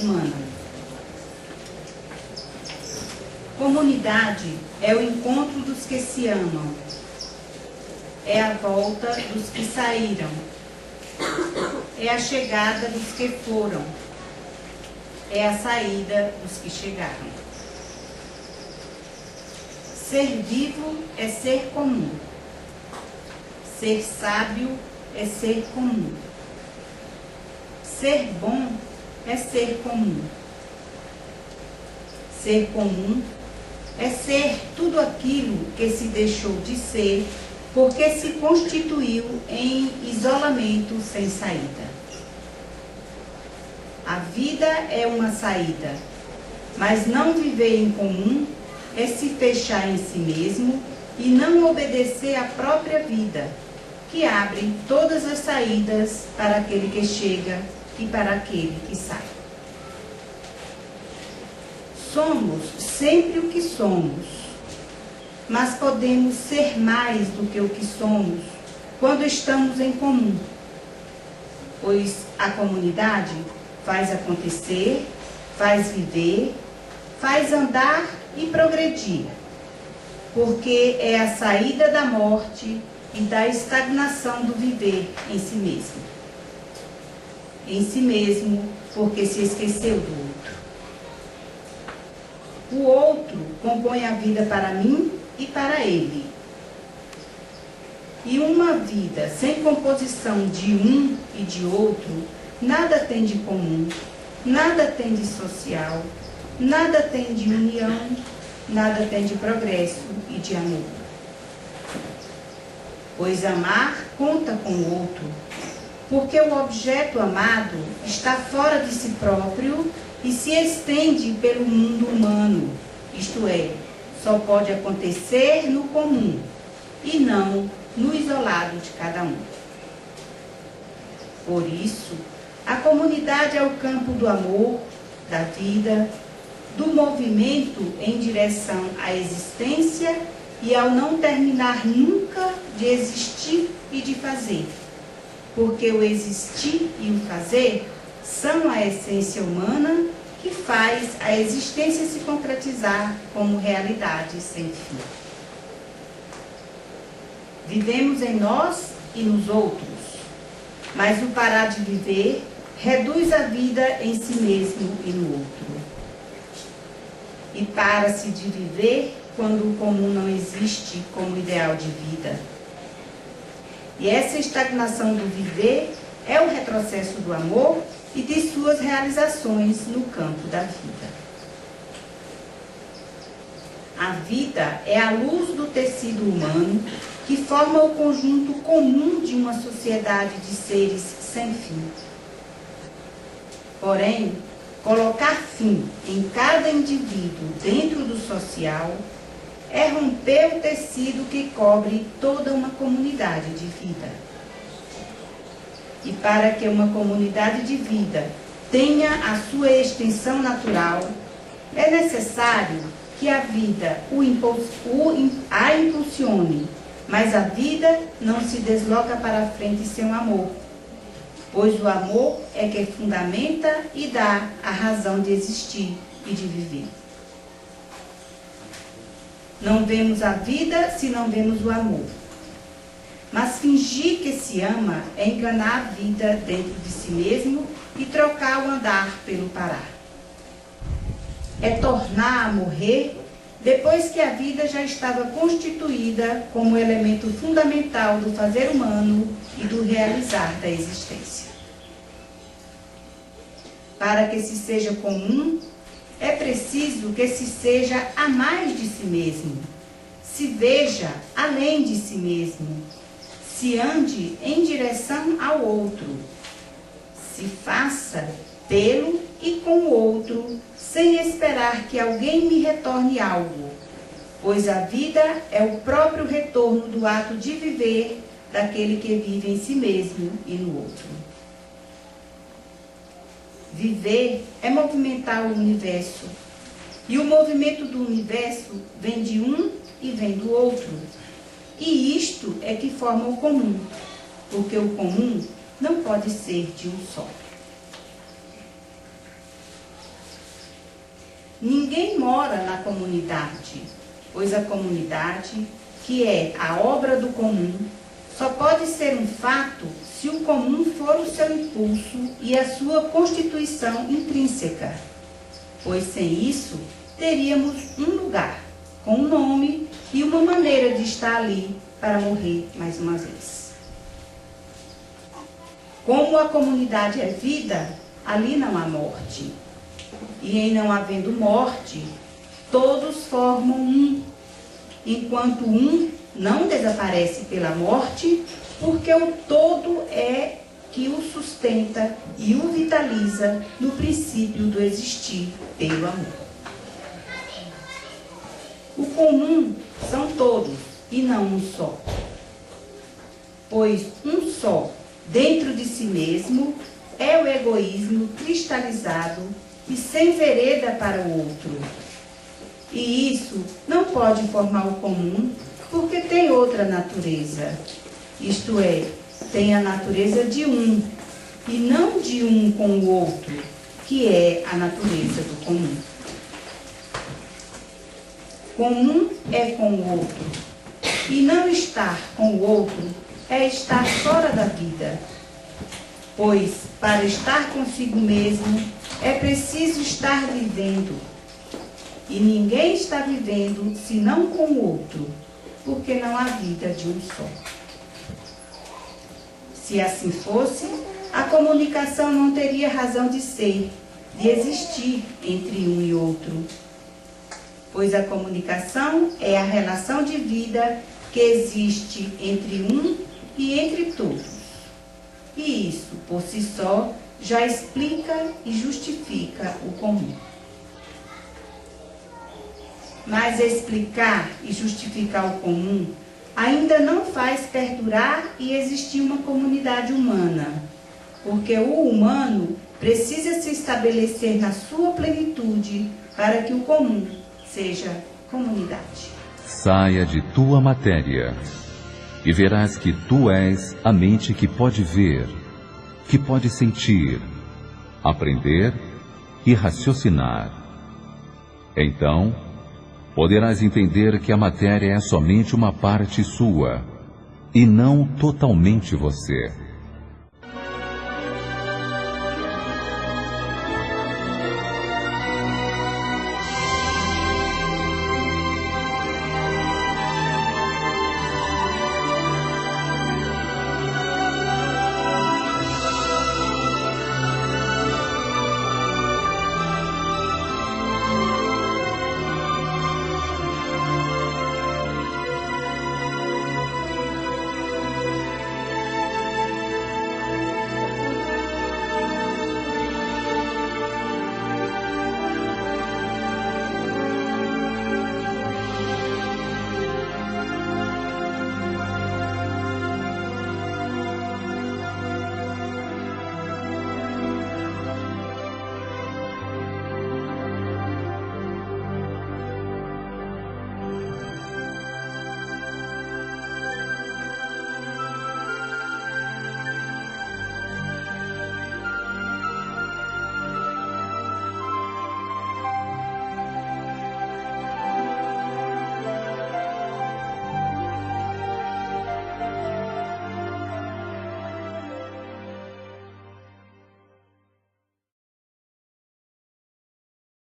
humana. Comunidade é o encontro dos que se amam, é a volta dos que saíram, é a chegada dos que foram, é a saída dos que chegaram. Ser vivo é ser comum. Ser sábio é ser comum. Ser bom é ser comum. Ser comum é ser tudo aquilo que se deixou de ser porque se constituiu em isolamento sem saída. A vida é uma saída, mas não viver em comum é se fechar em si mesmo e não obedecer à própria vida, que abre todas as saídas para aquele que chega e para aquele que sai. Somos sempre o que somos, mas podemos ser mais do que o que somos quando estamos em comum, pois a comunidade faz acontecer, faz viver, faz andar e progredir, porque é a saída da morte e da estagnação do viver em si mesmo. Em si mesmo, porque se esqueceu do outro. O outro compõe a vida para mim e para ele. E uma vida sem composição de um e de outro, nada tem de comum, nada tem de social, nada tem de união, nada tem de progresso e de amor. Pois amar conta com o outro, porque o objeto amado está fora de si próprio e se estende pelo mundo humano, isto é, só pode acontecer no comum e não no isolado de cada um. Por isso, a comunidade é o campo do amor, da vida, do movimento em direção à existência e ao não terminar nunca de existir e de fazer, porque o existir e o fazer são a essência humana que faz a existência se concretizar como realidade sem fim. Vivemos em nós e nos outros, mas o parar de viver reduz a vida em si mesmo e no outro. E para-se de viver quando o comum não existe como ideal de vida. E essa estagnação do viver é o retrocesso do amor e de suas realizações no campo da vida. A vida é a luz do tecido humano que forma o conjunto comum de uma sociedade de seres sem fim. Porém, colocar fim em cada indivíduo dentro do social é romper o tecido que cobre toda uma comunidade de vida. E para que uma comunidade de vida tenha a sua extensão natural, é necessário que a vida a impulsione, mas a vida não se desloca para a frente sem o amor, pois o amor é que fundamenta e dá a razão de existir e de viver. Não vemos a vida se não vemos o amor. Mas fingir que se ama é enganar a vida dentro de si mesmo e trocar o andar pelo parar. É tornar a morrer depois que a vida já estava constituída como elemento fundamental do fazer humano e do realizar da existência. Para que se seja comum, é preciso que se seja a mais de si mesmo, se veja além de si mesmo, se ande em direção ao outro, se faça pelo e com o outro, sem esperar que alguém me retorne algo, pois a vida é o próprio retorno do ato de viver daquele que vive em si mesmo e no outro. Viver é movimentar o universo, e o movimento do universo vem de um e vem do outro. E isto é que forma o comum, porque o comum não pode ser de um só. ninguém mora na comunidade, pois a comunidade, que é a obra do comum, só pode ser um fato se o comum for o seu impulso e a sua constituição intrínseca, pois sem isso teríamos um lugar, com um nome e uma maneira de estar ali para morrer mais uma vez. Como a comunidade é vida, ali não há morte. E em não havendo morte, todos formam um, enquanto um não desaparece pela morte, porque o todo é que o sustenta e o vitaliza no princípio do existir pelo amor. O comum são todos e não um só. Pois um só, dentro de si mesmo, é o egoísmo cristalizado e sem vereda para o outro. E isso não pode formar o comum, porque tem outra natureza. Isto é, tem a natureza de um, e não de um com o outro, que é a natureza do comum. Comum é com o outro, e não estar com o outro é estar fora da vida. Pois, para estar consigo mesmo, é preciso estar vivendo. E ninguém está vivendo senão com o outro, porque não há vida de um só. Se assim fosse, a comunicação não teria razão de ser, de existir entre um e outro. Pois a comunicação é a relação de vida que existe entre um e entre todos. E isso, por si só, já explica e justifica o comum. Mas explicar e justificar o comum ainda não faz perdurar e existir uma comunidade humana, porque o humano precisa se estabelecer na sua plenitude para que o comum seja comunidade. Saia de tua matéria e verás que tu és a mente que pode ver, que pode sentir, aprender e raciocinar. Então, poderás entender que a matéria é somente uma parte sua, e não totalmente você.